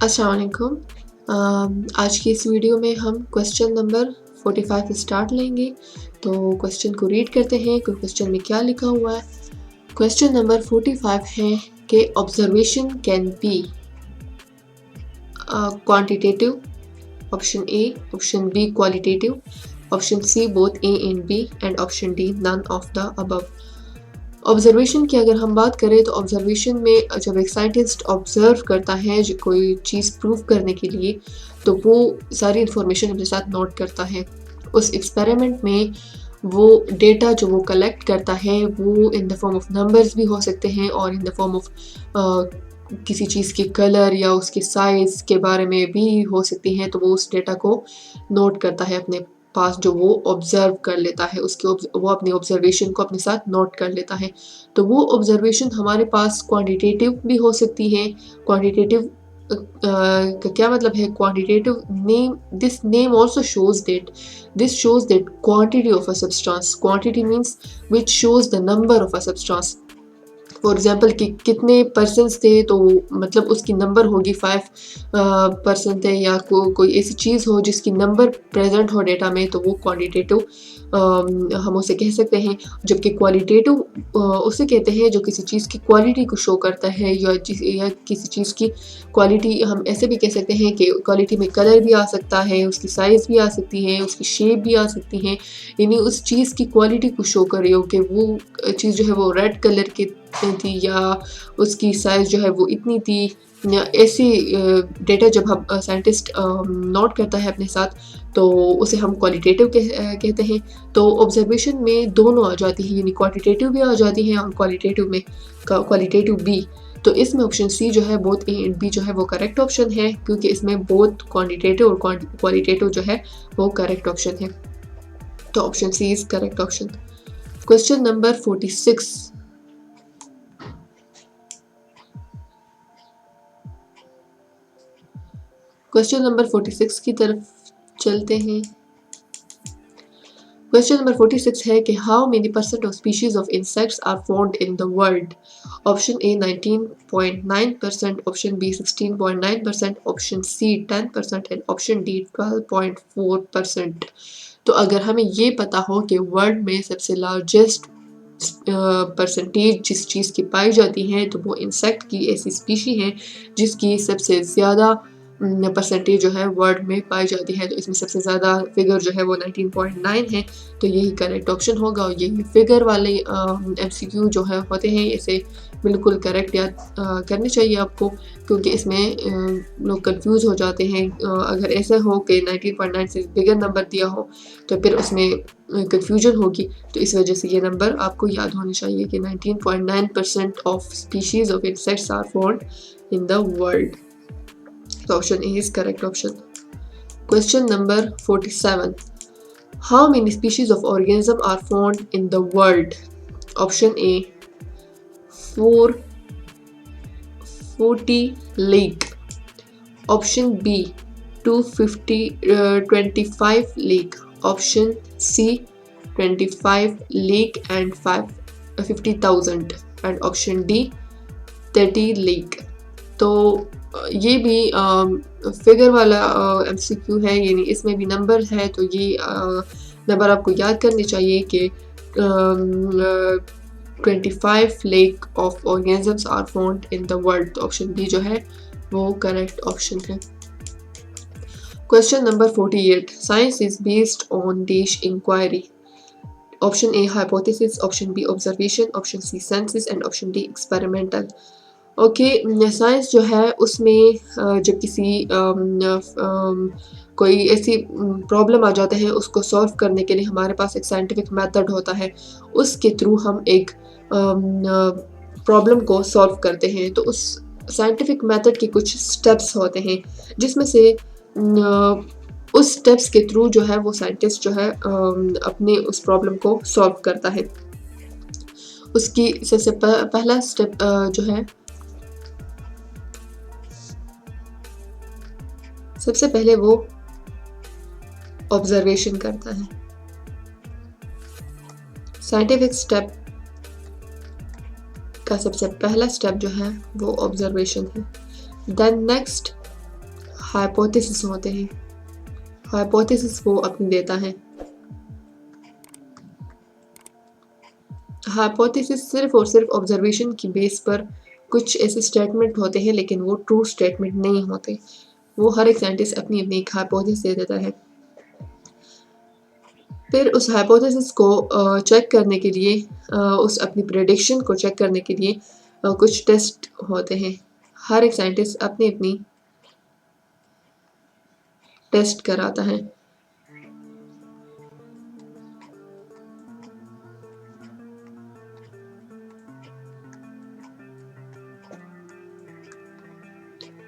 अस्सलाम वालेकुम। आज की इस वीडियो में हम क्वेश्चन नंबर 45 स्टार्ट लेंगे। तो क्वेश्चन को रीड करते हैं कि क्वेश्चन में क्या लिखा हुआ है। क्वेश्चन नंबर 45 है कि observation can be quantitative, option A, option B qualitative, option C both A and B and option D none of the above. Observation की अगर हम बात करें तो ऑब्जर्वेशन में जब एक साइंटिस्ट ऑब्जर्व करता है जो कोई चीज़ प्रूव करने के लिए, तो वो सारी इंफॉर्मेशन अपने साथ नोट करता है। उस एक्सपेरिमेंट में वो डेटा जो वो कलेक्ट करता है वो in the form of numbers भी हो सकते हैं और इन द फॉर्म ऑफ किसी चीज़ के कलर या उसके साइज़ के बारे में भी हो सकती हैं। तो वो उस डेटा को नोट करता है अपने पास, जो वो ऑब्जर्व कर लेता है, वो अपनी ऑब्जर्वेशन को अपने साथ नोट कर लेता है। तो वो ऑब्जर्वेशन हमारे पास क्वांटिटेटिव भी हो सकती है। क्वांटिटेटिव का क्या मतलब है? Quantitative name, this name also shows that quantity of a substance. Quantity means which shows the number of a substance. For example कि कितने पर्सन्स थे, तो मतलब उसकी नंबर होगी 5% है, या कोई ऐसी चीज़ हो जिसकी नंबर प्रेजेंट हो डेटा में, तो वो क्वांटिटेटिव हम उसे कह सकते हैं। जबकि क्वालिटेटिव उसे कहते हैं जो किसी चीज़ की क्वालिटी को शो करता है, या किसी चीज़ की क्वालिटी हम ऐसे भी कह सकते हैं कि क्वालिटी में कलर भी आ सकता है, उसकी साइज़ भी आ सकती है, उसकी शेप भी आ सकती है। यानी उस चीज़ की क्वालिटी को शो कर रही हो कि वो चीज़ जो है वो रेड कलर की थी, या उसकी साइज़ जो है वो इतनी थी, या ऐसी डेटा जब हम साइंटिस्ट नोट करता है अपने साथ, तो उसे हम क्वालिटेटिव कहते हैं। तो ऑब्जर्वेशन में दोनों आ जाती है, यानी क्वांटिटेटिव भी आ जाती है और क्वालिटेटिव भी। तो इसमें ऑप्शन सी जो है बोथ ए एंड बी जो है वो करेक्ट ऑप्शन है, क्योंकि इसमें बोथ क्वांटिटेटिव और क्वालिटेटिव जो है वो करेक्ट ऑप्शन है। तो option C is correct option. Question number 46। Question number 46 की तरफ चलते हैं। क्वेश्चन नंबर 46 है कि how many percent of species of insects are found in the world. Option A 19.9%, option B 16.9%, option C 10% and option D 12.4%। तो अगर हमें ये पता हो कि वर्ल्ड में सबसे लार्जेस्ट परसेंटेज जिस चीज़ की पाई जाती है, तो वो इंसेक्ट की ऐसी स्पीशी है जिसकी सबसे ज़्यादा परसेंटेज जो है वर्ल्ड में पाई जाती है। तो इसमें सबसे ज़्यादा फिगर जो है वो 19.9 है। तो यही करेक्ट ऑप्शन होगा। और यही फिगर वाले MCQ जो है होते हैं, इसे बिल्कुल करेक्ट याद करनी चाहिए आपको, क्योंकि इसमें लोग कंफ्यूज हो जाते हैं। अगर ऐसा हो कि 19.9 से बिगर नंबर दिया हो तो फिर उसमें कंफ्यूजन होगी। तो इस वजह से ये नंबर आपको याद होने चाहिए कि 19.9% of species of insects are found in the world. So option A is correct option. Question number 47. How many species of organism are found in the world? Option A 440 league. Option B 25 league. Option C 25 league and 50,000 and option D 30 league. तो ये भी figure वाला MCQ है, यानी इसमें भी number है। तो ये नंबर आपको याद करने चाहिए कि 25 lakh of organisms are found in the world. तो ऑप्शन बी जो है वो करेक्ट ऑप्शन है। Question number 48। Science is based on dash inquiry. Option A hypothesis, option B observation, option C census and option D experimental. Okay, science जो है उसमें जब किसी कोई ऐसी प्रॉब्लम आ जाता है, उसको सॉल्व करने के लिए हमारे पास एक साइंटिफिक मेथड होता है। उसके थ्रू हम एक प्रॉब्लम को सॉल्व करते हैं। तो उस साइंटिफिक मेथड के कुछ स्टेप्स होते हैं, जिसमें से उस स्टेप्स के थ्रू जो है वो साइंटिस्ट जो है अपने उस प्रॉब्लम को सॉल्व करता है। उसकी सबसे पहला स्टेप जो है, सबसे पहले वो ऑब्जर्वेशन करता है। साइंटिफिक स्टेप का सबसे पहला स्टेप जो है वो ऑब्जर्वेशन है। देन नेक्स्ट हाइपोथेसिस होते हैं। हाइपोथेसिस वो अपनी देता है। हाइपोथेसिस सिर्फ और सिर्फ ऑब्जर्वेशन की बेस पर कुछ ऐसे स्टेटमेंट होते हैं, लेकिन वो ट्रू स्टेटमेंट नहीं होते। वो हर एक साइंटिस्ट अपनी अपनी एक हाइपोथेसिस दे देता है। फिर उस हाइपोथेसिस को चेक करने के लिए, उस अपनी प्रेडिक्शन को चेक करने के लिए कुछ टेस्ट होते हैं। हर एक साइंटिस्ट अपनी अपनी टेस्ट कराता है।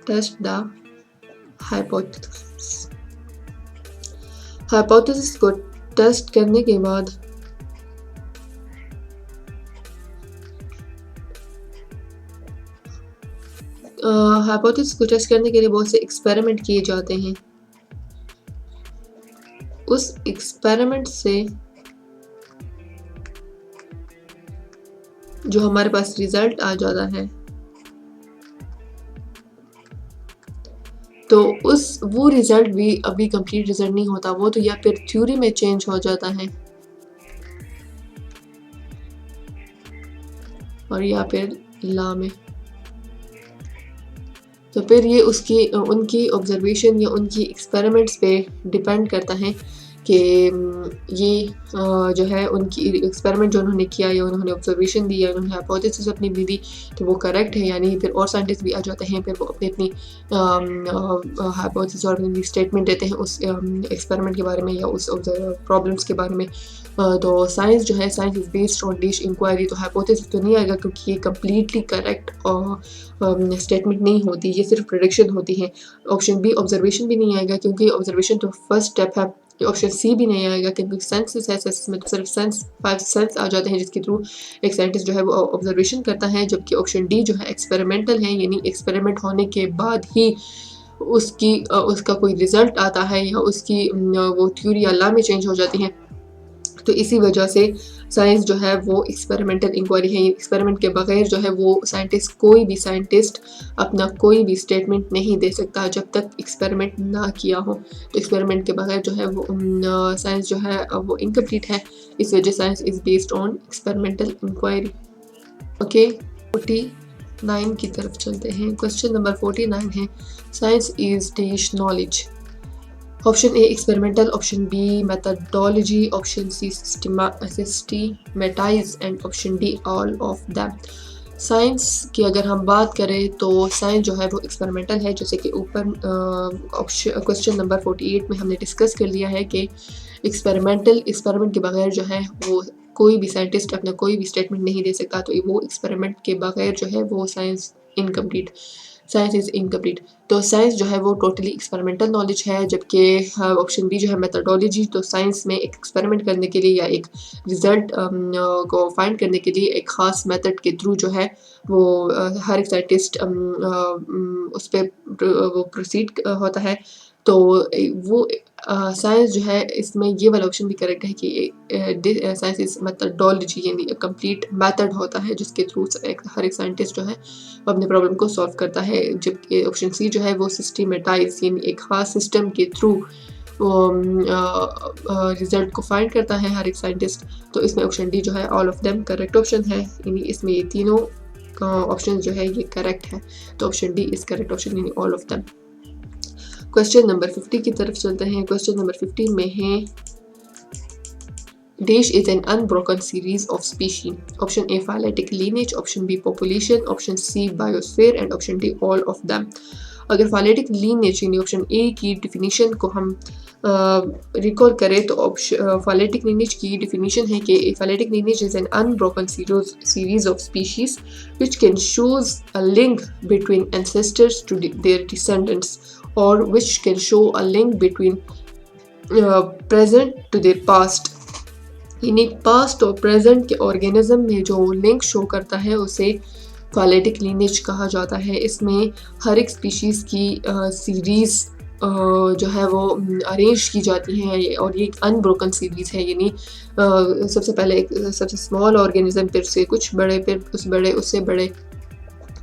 Test the hypothesis. हाइपोथेसिस को टेस्ट करने के बाद हाइपोथेसिस को टेस्ट करने के लिए बहुत से एक्सपेरिमेंट किए जाते हैं। उस एक्सपेरिमेंट से जो हमारे पास रिजल्ट आ जाता है, तो वो रिजल्ट भी अभी कंप्लीट रिजल्ट नहीं होता, वो तो या फिर थ्योरी में चेंज हो जाता है और या फिर लॉ में। तो फिर ये उनकी ऑब्जर्वेशन या उनकी एक्सपेरिमेंट्स पे डिपेंड करता है कि ये जो है उनकी एक्सपेरिमेंट जो उन्होंने किया या उन्होंने ऑब्जर्वेशन दी या उन्होंने हाइपोथेसिस अपनी भी दी, तो वो करेक्ट है या नहीं। फिर और साइंटिस्ट भी आ जाते हैं, फिर वो अपनी अपनी हाइपोथेसिस और अपनी स्टेटमेंट देते हैं उस एक्सपेरिमेंट के बारे में या उस प्रॉब्लम्स के बारे में। तो साइंस जो है, science is based on dash inquiry. तो हाइपोथेसिस तो नहीं आएगा क्योंकि ये कम्प्लीटली करेक्ट स्टेटमेंट नहीं होती, ये सिर्फ प्रेडिक्शन होती है। ऑप्शन बी ऑब्जर्वेशन भी नहीं आएगा क्योंकि ऑब्जर्वेशन तो फर्स्ट स्टेप है। ऑप्शन सी भी नहीं आएगा क्योंकि सेंसेस है, सेंसेस में तो सिर्फ फाइव सेंस आ जाते हैं जिसके थ्रू एक साइंटिस्ट जो है वो ऑब्जर्वेशन करता है। जबकि ऑप्शन डी जो है एक्सपेरिमेंटल है, यानी एक्सपेरिमेंट होने के बाद ही उसका कोई रिजल्ट आता है या उसकी वो थ्योरी या लॉ में चेंज हो जाती है। तो इसी वजह से साइंस जो है वो एक्सपेरिमेंटल इंक्वायरी है। एक्सपेरिमेंट के बगैर जो है वो कोई भी साइंटिस्ट अपना कोई भी स्टेटमेंट नहीं दे सकता जब तक एक्सपेरिमेंट ना किया हो। तो एक्सपेरिमेंट के बगैर जो है वो साइंस जो है वो इनकम्प्लीट है। इस वजह science is based on experimental inquiry. Okay, 49 की तरफ चलते हैं। क्वेश्चन नंबर 49 है, science is dash knowledge. Option A experimental, option B methodology, option C systematize and option D all of them. Science की अगर हम बात करें तो साइंस जो है वो एक्सपेरिमेंटल है, जैसे कि ऊपर क्वेश्चन नंबर 48 में हमने डिस्कस कर लिया है कि एक्सपेरिमेंट के बगैर जो है वो कोई भी साइंटिस्ट अपना कोई भी स्टेटमेंट नहीं दे सकता। तो वो एक्सपेरिमेंट के बगैर जो है वो साइंस इज़ इनकम्प्लीट। तो साइंस जो है वो टोटली एक्सपेरिमेंटल नॉलेज है। जबकि ऑप्शन बी जो है मेथडोलॉजी, तो साइंस में एक एक्सपेरिमेंट करने के लिए या एक रिजल्ट को फाइंड करने के लिए एक ख़ास मेथड के थ्रू जो है वो हर एक साइंटिस्ट उस पर वो प्रोसीड होता है। तो वो साइंस जो है इसमें ये वाला ऑप्शन भी करेक्ट है कि साइंस इज मेथडोलॉजी, यानी कंप्लीट मेथड होता है जिसके थ्रू हर एक साइंटिस्ट जो है वो अपने प्रॉब्लम को सॉल्व करता है। जबकि ऑप्शन सी जो है वो सिस्टमैटाइज, यानी एक खास सिस्टम के थ्रू रिजल्ट को फाइंड करता है हर एक साइंटिस्ट। तो इसमें ऑप्शन डी जो है all of them correct option है, यानी इसमें ये तीनों ऑप्शन जो है ये करेक्ट है। तो option D is correct option, यानी all of them. Question number 50 की तरफ चलते हैं। क्वेश्चन नंबर 50 में है, Dash is an unbroken series of species. Option A phyletic lineage, option B population, option C biosphere and option D all of them. अगर phyletic lineage यानी option A की definition को हम रिकॉल करें तो phyletic lineage की definition है कि phyletic lineage is an unbroken series of species which can shows a link between ancestors to their descendants or which can show a link between present to their past। यानी past और present के organism में जो link show करता है उसे phyletic lineage कहा जाता है। इसमें हर एक स्पीशीज़ की सीरीज़ जो है वो अरेंज की जाती है और ये एक अनब्रोकन सीरीज़ है। यानी सबसे पहले एक सबसे स्मॉल ऑर्गेनिज्म, फिर से कुछ बड़े, फिर उससे बड़े।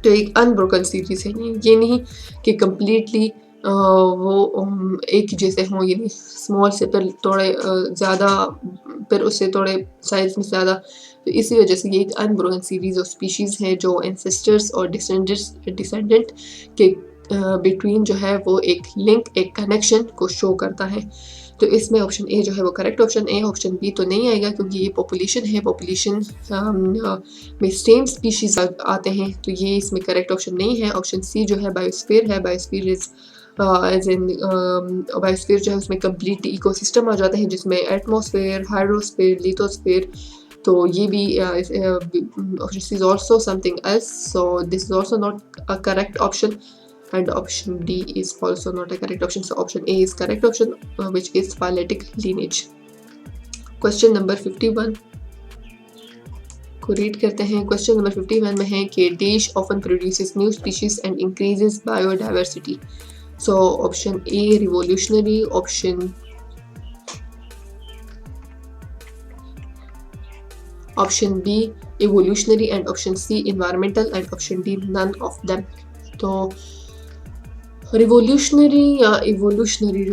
तो एक अनब्रोकन सीरीज़ है, ये नहीं कि कम्प्लीटली वो एक जैसे हों, यानी स्मॉल से फिर थोड़े ज़्यादा, फिर उससे थोड़े साइज़ में ज़्यादा। तो इसी वजह से ये एक अनब्रोकन सीरीज़ ऑफ स्पीशीज़ है जो एंसेस्टर्स और डिसेंडेंट के बिटवीन जो है वो एक लिंक, एक कनेक्शन को शो करता है। तो इसमें ऑप्शन ए जो है वो करेक्ट ऑप्शन है। ऑप्शन बी तो नहीं आएगा क्योंकि ये पॉपुलेशन है, पॉपुलेशन में सेम स्पीशीज़ आते हैं, तो ये इसमें करेक्ट ऑप्शन नहीं है। ऑप्शन सी जो है बायोस्फीयर है। Biosphere is as in biosphere जो है उसमें कंप्लीट इकोसिस्टम आ जाता है जिसमें एटमॉस्फेयर, हाइड्रोस्फीयर, लिथोस्फीयर। तो ये भी option C is also something else, so this is also not a correct option, and option D is also not a correct option. So option A is correct option, which is phyletic lineage. Question number 51 को read करते हैं। Question number 51 में है कि dash often produces new species and increases biodiversity. So option A revolutionary, option B evolutionary, and option C environmental, and option D none of them. तो revolutionary या evolutionary,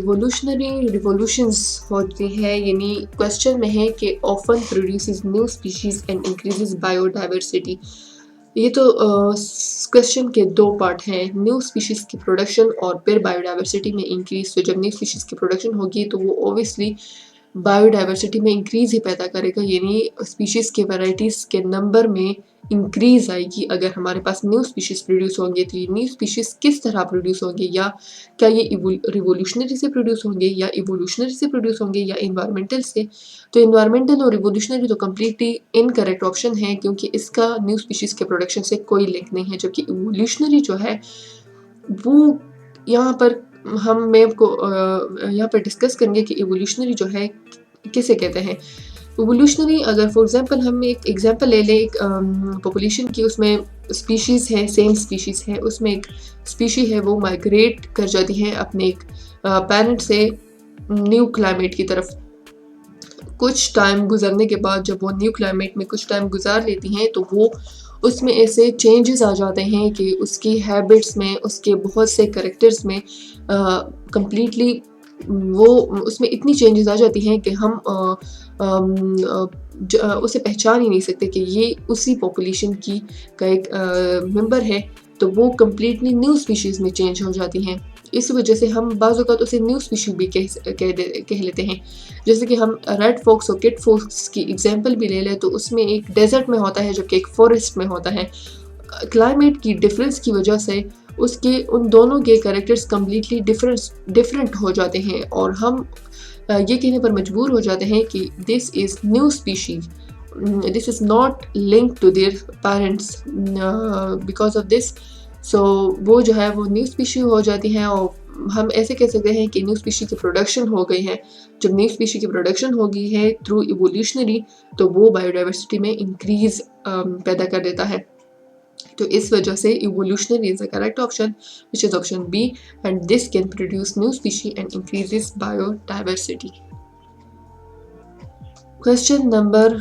revolutions होती है, यानी क्वेश्चन में है कि often produces new species and increases biodiversity. ये तो क्वेश्चन के दो पार्ट हैं, न्यू स्पीशीज़ की प्रोडक्शन और फिर बायोडाइवर्सिटी में इंक्रीज। तो जब न्यू स्पीशीज़ की प्रोडक्शन होगी तो वो ऑब्वियसली बायोडाइवर्सिटी में इंक्रीज ही पैदा करेगा, यानी स्पीशीज़ के वैराइटीज़ के नंबर में इंक्रीज आएगी अगर हमारे पास न्यू स्पीशीज़ प्रोड्यूस होंगे। तो ये न्यू स्पीशीज़ किस तरह प्रोड्यूस होंगे, या क्या ये रिवोल्यूशनरी से प्रोड्यूस होंगे, या इवोल्यूशनरी से प्रोड्यूस होंगे, या इन्वायरमेंटल से। तो इन्वायरमेंटल और रिवोल्यूशनरी तो कम्प्लीटली इनकरेक्ट ऑप्शन है क्योंकि इसका न्यू स्पीशीज़ के प्रोडक्शन से कोई लिंक नहीं है। जबकि इवोल्यूशनरी जो है वो यहाँ पर हम मैं आपको यहाँ पर डिस्कस करेंगे कि इवोल्यूशनरी जो है किसे कहते हैं। इवोल्यूशनरी, अगर फॉर एग्जांपल हम एक एग्जांपल ले लें एक पॉपुलेशन की, उसमें स्पीशीज़ है, सेम स्पीशीज़ है, उसमें एक स्पीशी है वो माइग्रेट कर जाती है अपने एक पैरेंट से न्यू क्लाइमेट की तरफ। कुछ टाइम गुजरने के बाद जब वो न्यू क्लाइमेट में कुछ टाइम गुजार लेती हैं तो वो उसमें ऐसे चेंजेस आ जाते हैं कि उसकी हैबिट्स में, उसके बहुत से करेक्टर्स में कम्प्लीटली वो उसमें इतनी चेंजेस आ जाती हैं कि हम उसे पहचान ही नहीं सकते कि ये उसी पॉपुलेशन की का एक मेंबर है। तो वो कम्प्लीटली न्यू स्पीशीज़ में चेंज हो जाती हैं। इस वजह से हम बाज़ औक़ात उसे न्यू स्पीशी भी कह लेते हैं। जैसे कि हम रेड फॉक्स और किट फॉक्स की एग्जांपल भी ले लें तो उसमें एक डेजर्ट में होता है जबकि एक फॉरेस्ट में होता है। क्लाइमेट की डिफरेंस की वजह से उसके उन दोनों के कैरेक्टर्स कम्प्लीटली डिफरेंट हो जाते हैं और हम ये कहने पर मजबूर हो जाते हैं कि this is new species, this is not linked to their parents because of this. So वो जो है वो न्यू स्पीशी हो जाती हैं और हम ऐसे कह सकते हैं कि न्यू स्पीशी की प्रोडक्शन हो गई है। जब न्यू स्पीशी की प्रोडक्शन हो गई है थ्रू इवोल्यूशनरी तो वो बायोडाइवर्सिटी में इंक्रीज पैदा कर देता है। तो इस वजह से evolutionary is the correct option which is option B, and this can produce new species and increases biodiversity. Question number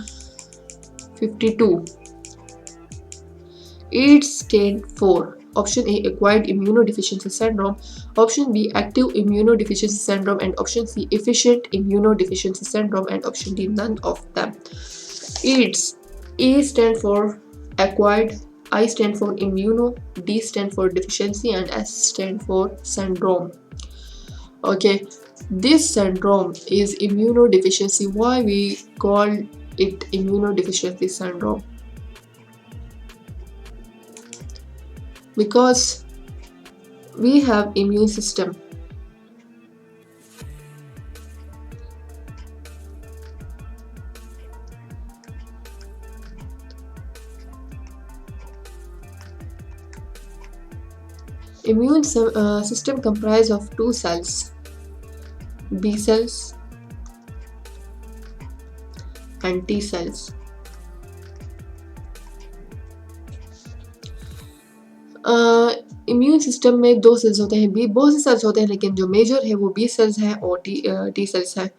52, AIDS stand for option A acquired immunodeficiency syndrome, option B active immunodeficiency syndrome, and option C efficient immunodeficiency syndrome, and option D none of them. AIDS, A stand for acquired, I stand for immuno, D stand for deficiency, and S stand for syndrome. Okay, this syndrome is immunodeficiency. Why we call it immunodeficiency syndrome? Because we have immune system. Immune system comprised of two cells, B cells and T cells. Immune system में दो sales होते हैं, B बहुत से sales होते हैं लेकिन जो मेजर है वो बी सेल्स हैं और टी सेल्स हैं।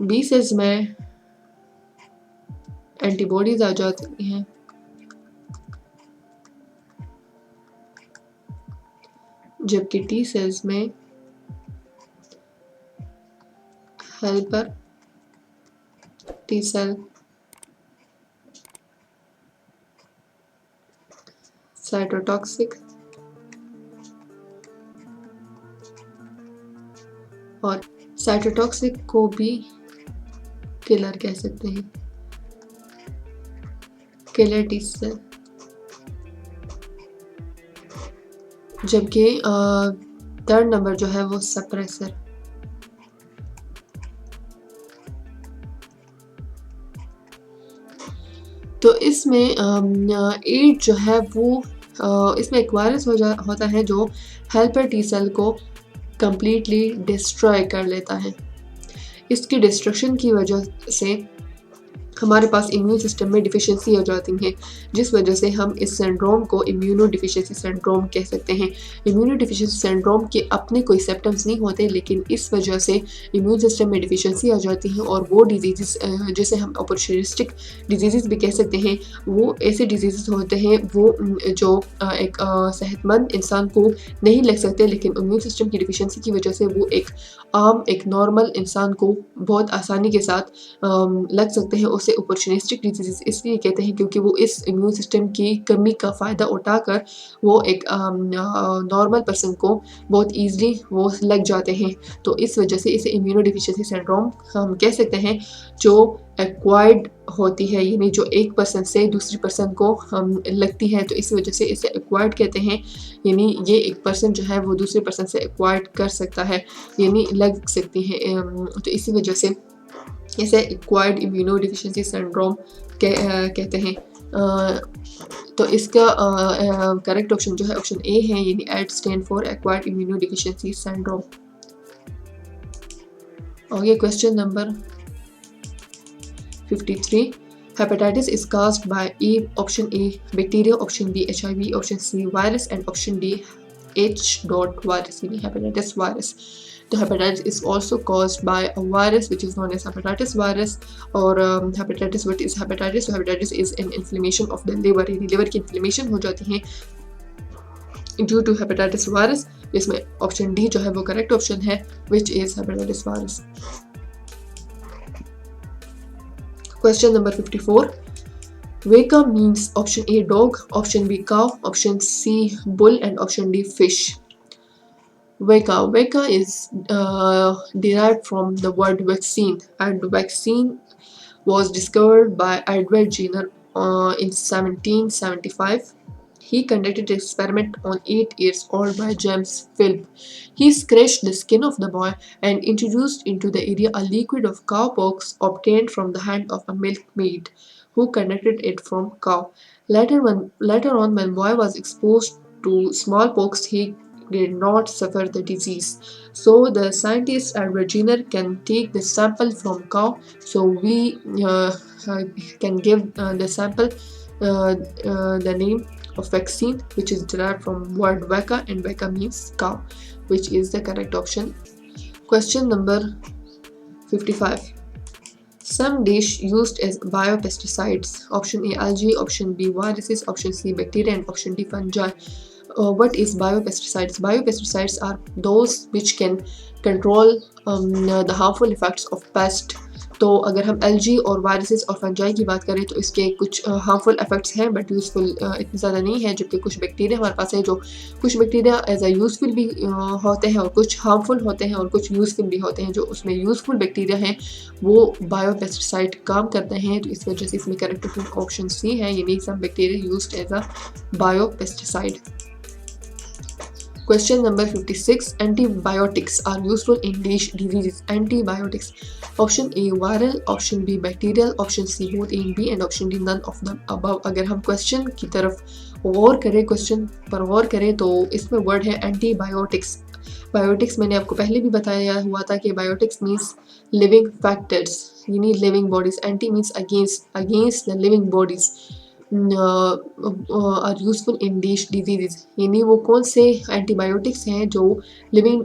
बी सेल्स में एंटीबॉडीज आ जाती हैं, जबकि टी सेल्स में हेल्पर टी सेल, साइटोटॉक्सिक और साइटोटॉक्सिक को भी किलर कह सकते हैं, किलर टी सेल। जबकि थर्ड नंबर जो है वो सप्रेसर। तो इसमें एड जो है वो इसमें एक वायरस होता है जो हेल्पर टी सेल को कंप्लीटली डिस्ट्रॉय कर लेता है। इसकी डिस्ट्रक्शन की वजह से हमारे पास इम्यून सिस्टम में डिफिशिएंसी हो जाती है, जिस वजह से हम इस सिंड्रोम को इम्यूनो डिफिशिएंसी सिंड्रोम कह सकते हैं। इम्यूनो डिफिशिएंसी सिंड्रोम के अपने कोई सिम्टम्स नहीं होते, लेकिन इस वजह से इम्यून सिस्टम में डिफिशिएंसी आ जाती है और वो डिजीज़ जिसे हम अपॉर्चुनिस्टिक डिजीज़ भी कह सकते हैं, वो ऐसे डिजीज़ होते हैं वो जो एक सेहतमंद इंसान को नहीं लग सकते, लेकिन इम्यून सिस्टम की डिफिशिएंसी की वजह से वो एक आम एक नॉर्मल इंसान को बहुत आसानी के साथ लग सकते हैं। उसे अपॉर्चुनिस्टिक डिजीज़ इसलिए कहते हैं क्योंकि वो इस इम्यून सिस्टम की कमी का फ़ायदा उठाकर वो एक नॉर्मल पर्सन को बहुत ईज़िली वो लग जाते हैं। तो इस वजह से इसे इम्यूनो डिफिशिएंसी सिंड्रोम हम कह सकते हैं, जो एक्वायर्ड होती है, यानी जो एक पर्सन से दूसरी पर्सन को लगती है, तो इस वजह से इसे एक्वायर्ड कहते हैं। यानी ये एक पर्सन जो है वो दूसरे पर्सन से एक्वायर्ड कर सकता है, यानी लग सकती है। तो इसी वजह से इसे एक्वायर्ड इम्यूनो डिफिशिएंसी सिंड्रोम कहते हैं। तो इसका करेक्ट ऑप्शन जो है ऑप्शन ए है, यानी AIDS stand for acquired immuno deficiency syndrome. और ये question number 53, hepatitis is caused by option A bacteria, option B HIV, option C virus and option D H. virus, यानी hepatitis virus। तो hepatitis is also caused by a virus which is known as hepatitis virus। और hepatitis, what is hepatitis? So hepatitis is an inflammation of the liver, यानी liver की inflammation हो जाती है due to hepatitis virus। इसमें option D जो है वो करेक्ट ऑप्शन है, which is hepatitis virus। Question number 54. Veka means option A dog, option B cow, option C bull and option D fish. Veka is derived from the word vaccine, and vaccine was discovered by Edward Jenner in 1775. He conducted an experiment on 8 years old by James Philp. He scratched the skin of the boy and introduced into the area a liquid of cowpox obtained from the hand of a milkmaid who conducted it from cow. Later on, when boy was exposed to smallpox, he did not suffer the disease. So the scientist Edward Jenner can take the sample from cow. So we can give the sample the name of vaccine, which is derived from word Veka, and Veka means cow, which is the correct option. Question number 55. Some dish used as biopesticides. Option A algae, option B viruses, option C bacteria and option D fungi. What is biopesticides? Biopesticides are those which can control the harmful effects of pest. तो अगर हम algae और viruses और fungi की बात करें तो इसके कुछ हार्मफुल इफेक्ट्स हैं, बट यूज़फुल इतने ज़्यादा नहीं है। जबकि कुछ बैक्टीरिया हमारे पास है, जो कुछ बैक्टीरिया एज अ यूज़फुल भी होते हैं और कुछ हार्मफुल होते हैं और कुछ यूज़फुल भी होते हैं। जो उसमें यूज़फुल बैक्टीरिया हैं वो बायोपेस्टिसाइड काम करते हैं, तो इस वजह से इसमें करेक्ट ऑप्शन सी है, यानी some bacteria used as a biopesticide. Question number 56. Antibiotics are useful in diseases. Antibiotics. Option A viral, option B bacterial, option C both A and B and option D none of the above। अगर हम question की तरफ गौर करें, question पर गौर करें, तो इसमें word है एंटीबायोटिक्स। बायोटिक्स मैंने आपको पहले भी बताया हुआ था कि बायोटिक्स मीन्स लिविंग फैक्टर्स, यानी living bodies. Anti means against the living bodies are useful in disease, यानी वो कौन से एंटीबायोटिक्स हैं जो लिविंग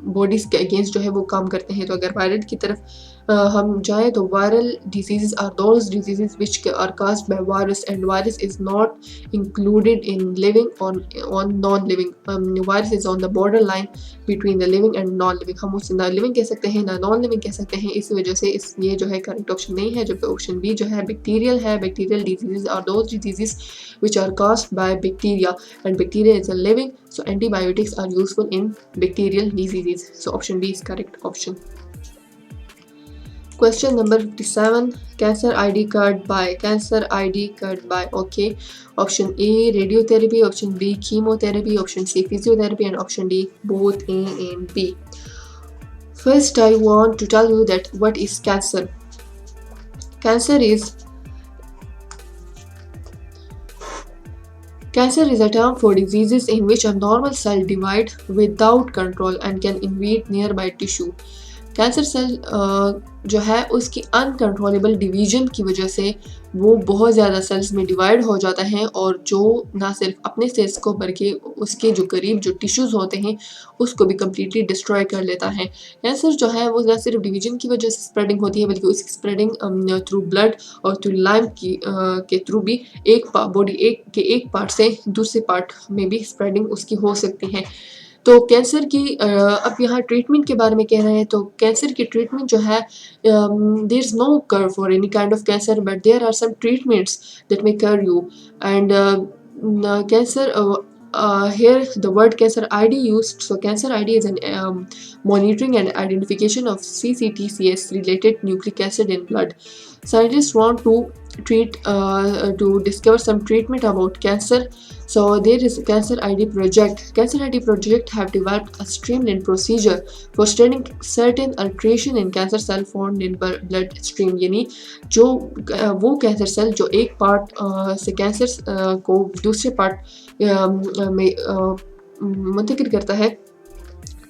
बॉडीज़ के अगेंस्ट जो है वो काम करते हैं। तो अगर वायरल की तरफ हम जाएँ तो viral diseases are those diseases which are caused by virus and virus is not included in living on non-living. Virus is on the borderline between the living and non-living. हम उसे ना लिविंग कह सकते हैं ना नॉन लिविंग कह सकते हैं, इस वजह से इस ये जो है करेक्ट ऑप्शन नहीं है। जबकि ऑप्शन बी जो है बैक्टीरियल है। Bacterial diseases are those diseases which are caused by bacteria and bacteria is a living, so antibiotics are useful in bacterial diseases. So option B is correct option. Question number 57. Cancer ID card by. Cancer ID card by. Okay. Option A radiotherapy, option B chemotherapy, option C physiotherapy, and option D both A and B. First, I want to tell you that what is cancer. Cancer is a term for diseases in which a normal cell divide without control and can invade nearby tissue. Cancer cell जो है उसकी uncontrollable division की वजह से वो बहुत ज़्यादा sales में डिवाइड हो जाता है और जो ना सिर्फ अपने सेल्स को बल्कि उसके जो करीब जो टिश्यूज़ होते हैं उसको भी कम्प्लीटली डिस्ट्रॉय कर लेता है। कैंसर जो है वो ना सिर्फ डिवीजन की वजह से स्प्रेडिंग होती है बल्कि उसकी स्प्रेडिंग थ्रू ब्लड और थ्रू लाइम के थ्रू भी बॉडी एक पार्ट से दूसरे पार्ट में भी स्प्रेडिंग उसकी हो सकती है। तो कैंसर की अब यहाँ ट्रीटमेंट के बारे में कह रहे हैं तो कैंसर की ट्रीटमेंट जो है there is no cure for any kind of cancer but there are some treatments that may cure you and cancer here the word cancer ID used. So cancer ID is an monitoring and identification of CCTCS related nucleic acid in blood. Scientists want to discover some treatment about cancer. So there is a cancer ID project. Cancer ID project have developed a streamlined procedure for studying certain alteration in cancer cell found in blood stream. यानी जो वो cancer cell जो एक part से cancer को दूसरे part में मुंतकिल करता है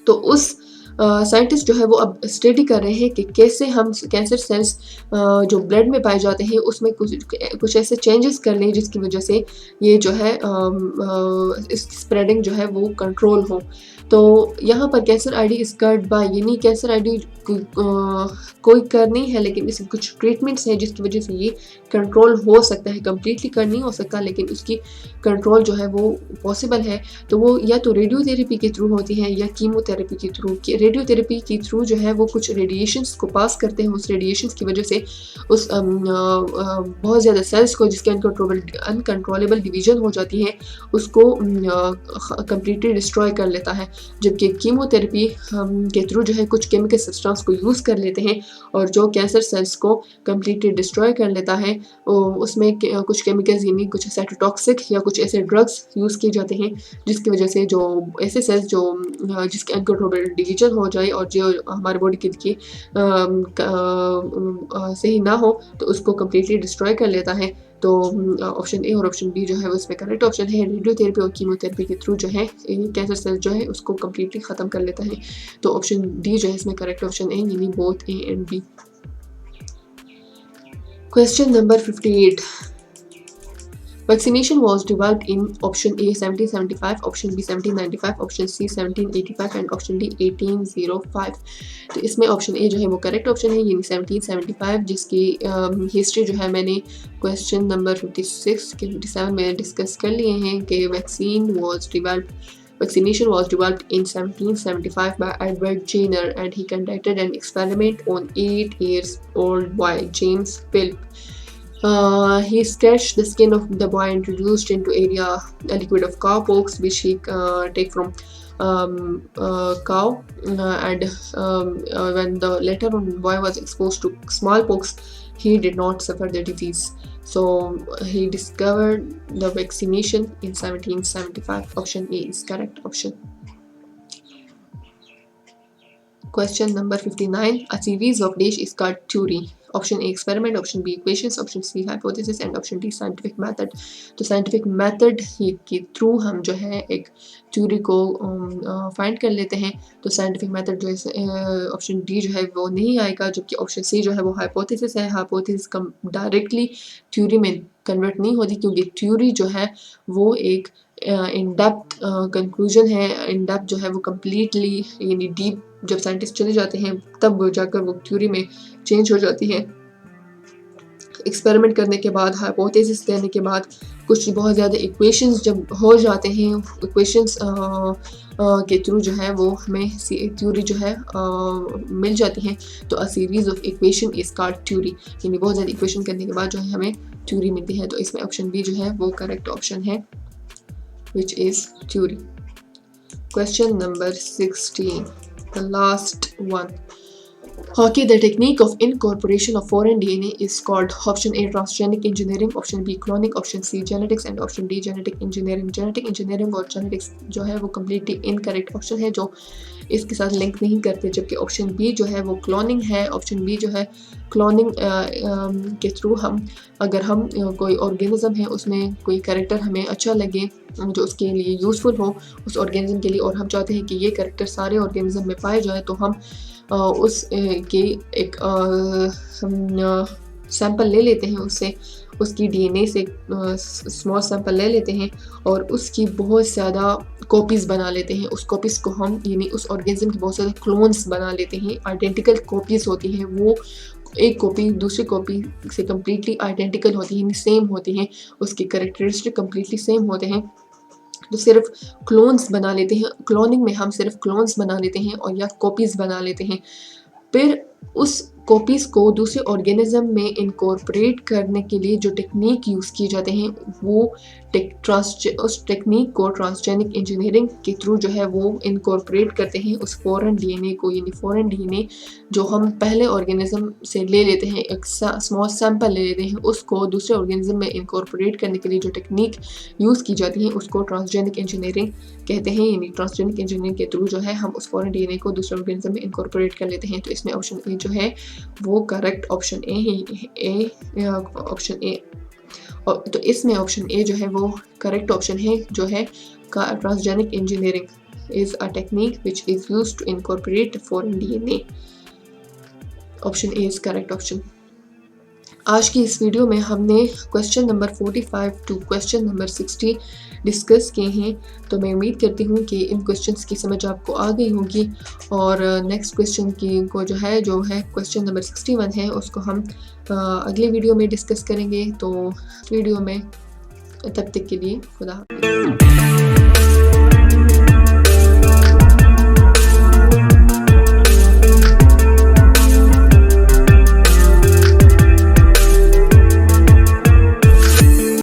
तो उस साइंटिस्ट जो है वो अब स्टडी कर रहे हैं कि कैसे हम कैंसर सेल्स जो ब्लड में पाए जाते हैं उसमें कुछ ऐसे चेंजेस कर लें जिसकी वजह से ये जो है इस स्प्रेडिंग जो है वो कंट्रोल हो। तो यहाँ पर cancer ID is covered by यानी कैंसर आईडी कोई कर नहीं है लेकिन इसमें कुछ ट्रीटमेंट्स हैं जिसकी वजह से ये कंट्रोल हो सकता है। कम्प्लीटली कर नहीं हो सकता लेकिन उसकी कंट्रोल जो है वो पॉसिबल है। तो वो या तो रेडियोथेरेपी के थ्रू होती है या कीमोथेरेपी के थ्रू। रेडियोथेरेपी के थ्रू जो है वो कुछ रेडिएशंस को पास करते हैं, उस रेडिएशंस की वजह से उस बहुत ज़्यादा सेल्स को जिसके अनकंट्रोलेबल डिवीजन हो जाती है उसको कम्प्लीटली डिस्ट्रॉय कर लेता है। जबकि कीमोथेरेपी के थ्रू जो है कुछ केमिकल सब्सटेंस को यूज़ कर लेते हैं और जो कैंसर सेल्स को कम्प्लीटली डिस्ट्रॉय कर लेता है। उसमें कुछ केमिकल्स यानी कुछ साइटोटॉक्सिक या कुछ ऐसे ड्रग्स यूज़ किए जाते हैं जिसकी वजह से जो ऐसे सेल्स जो जिसके अनकंट्रोलेबल डिवीजन हो जाए और जो हमारे बॉडी के लिए सही ना हो तो उसको कम्प्लीटली डिस्ट्रॉय कर लेता है। तो ऑप्शन ए और ऑप्शन बी जो है वो इसमें करेक्ट ऑप्शन है। रेडियोथेरेपी और कीमोथेरेपी के थ्रू जो है कैंसर सेल जो है उसको कम्प्लीटली ख़त्म कर लेता है। तो ऑप्शन डी जो है इसमें करेक्ट ऑप्शन है यानी both A and B. Question number 58. Vaccination was developed in option A 1775, option B 1795, option C 1785 and option D 1805. तो इसमें ऑप्शन ए जो है वो करेक्ट ऑप्शन है यानी 1775 जिसकी हिस्ट्री जो है मैंने क्वेश्चन नंबर 56 के 57 में डिस्कस कर लिए हैं कि Vaccination was developed in 1775 by Edward Jenner and he conducted an experiment on 8 years old boy James Philp. He scratched the skin of the boy, introduced into area a liquid of cowpox which he take from cow and when the later on boy was exposed to smallpox he did not suffer the disease. So he discovered the vaccination in 1775. Option A is correct option. Question number 59. A series of dish is called theory. Option A experiment, option B equations, option C hypothesis and option D scientific method. तो scientific method के through हम जो है एक theory को find कर लेते हैं। तो scientific method जो है ऑप्शन डी जो है वो नहीं आएगा जबकि ऑप्शन सी जो है वो hypothesis है। hypothesis डायरेक्टली थ्योरी में कन्वर्ट नहीं होती क्योंकि थ्योरी जो है वो एक इन डेप्थ कंक्लूजन है, इन डेप्थ जो है वो कम्प्लीटली यानी डीप जब साइंटिस्ट चले जाते हैं तब वो जाकर वो थ्योरी में चेंज हो जाती है। एक्सपेरिमेंट करने के बाद, हाइपोथेसिस देने के बाद, कुछ बहुत ज़्यादा इक्वेशंस जब हो जाते हैं, इक्वेशंस के थ्रू जो है वो हमें थ्योरी जो है मिल जाती है। तो a series of equation is called theory, यानी बहुत ज़्यादा इक्वेशन करने के बाद जो है हमें थ्योरी मिलती है। तो इसमें ऑप्शन बी जो है वो करेक्ट ऑप्शन है, which is theory. Question number 16, the last one. Okay, the technique of incorporation of foreign DNA is called option A transgenic engineering, option B cloning, option C genetics and option D genetic engineering. Genetic engineering और genetics जो है वो completely incorrect option है जो इसके साथ link नहीं करते, जबकि ऑप्शन बी जो है वो क्लोनिंग है। ऑप्शन बी जो है क्लोनिंग के थ्रू हम अगर हम कोई ऑर्गेनिज्म है उसमें कोई कैरेक्टर हमें अच्छा लगे जो उसके लिए यूज़फुल हो उस ऑर्गेनिज्म के लिए, और हम चाहते हैं कि ये कैरेक्टर सारे ऑर्गेनिज्म में पाए जाए, तो हम उस के एक हम सैंपल ले लेते हैं, उससे उसकी डीएनए से स्मॉल सैंपल ले लेते हैं और उसकी बहुत ज़्यादा कॉपीज़ बना लेते हैं। उस कॉपीज़ को हम यानी उस ऑर्गेनिज्म की बहुत ज़्यादा क्लोन्स बना लेते हैं। आइडेंटिकल कॉपीज़ होती हैं, वो एक कॉपी दूसरी कॉपी से कम्प्लीटली आइडेंटिकल होती है, यानी सेम होती हैं, उसके कैरेक्टरिस्टिक कम्प्लीटली सेम होते हैं। तो सिर्फ क्लोन्स बना लेते हैं। क्लोनिंग में हम सिर्फ क्लोन्स बना लेते हैं और या कॉपीज़ बना लेते हैं। फिर उस कॉपीज़ को दूसरे ऑर्गेनिज्म में इनकॉर्पोरेट करने के लिए जो टेक्निक यूज़ किए जाते हैं वो उस टेक्निक को ट्रांसजेनिक इंजीनियरिंग के थ्रू जो है वो इनकॉर्पोरेट करते हैं उस फॉरेन डीएनए को, यानी फॉरेन डीएनए जो हम पहले ऑर्गेनिज्म से ले लेते हैं, एक स्मॉल सैंपल ले लेते हैं, उसको दूसरे ऑर्गेनिज्म में इनकॉर्पोरेट करने के लिए जो टेक्निक यूज़ की जाती है उसको ट्रांसजेनिक इंजीनियरिंग कहते हैं। यानी ट्रांसजेनिक इंजीनियरिंग के थ्रू जो है हम उस फॉरेन डीएनए को दूसरे ऑर्गेनिज्म में इनकॉर्पोरेट कर लेते हैं। तो इसमें ऑप्शन ए जो है वो करेक्ट ऑप्शन ए है, ऑप्शन ए। तो इसमें ऑप्शन ए जो है वो करेक्ट ऑप्शन है, जो है transgenic engineering is a technique which is used to incorporate foreign DNA. Option A is correct option. आज की इस वीडियो में हमने question number 45 to question number 60 discuss किए हैं। तो मैं उम्मीद करती हूँ कि इन क्वेश्चंस की समझ आपको आ गई होगी और नेक्स्ट क्वेश्चन की को जो है क्वेश्चन नंबर 61 है, उसको हम अगले वीडियो में डिस्कस करेंगे। तो वीडियो में तब तक के लिए खुदा हाफ़िज़।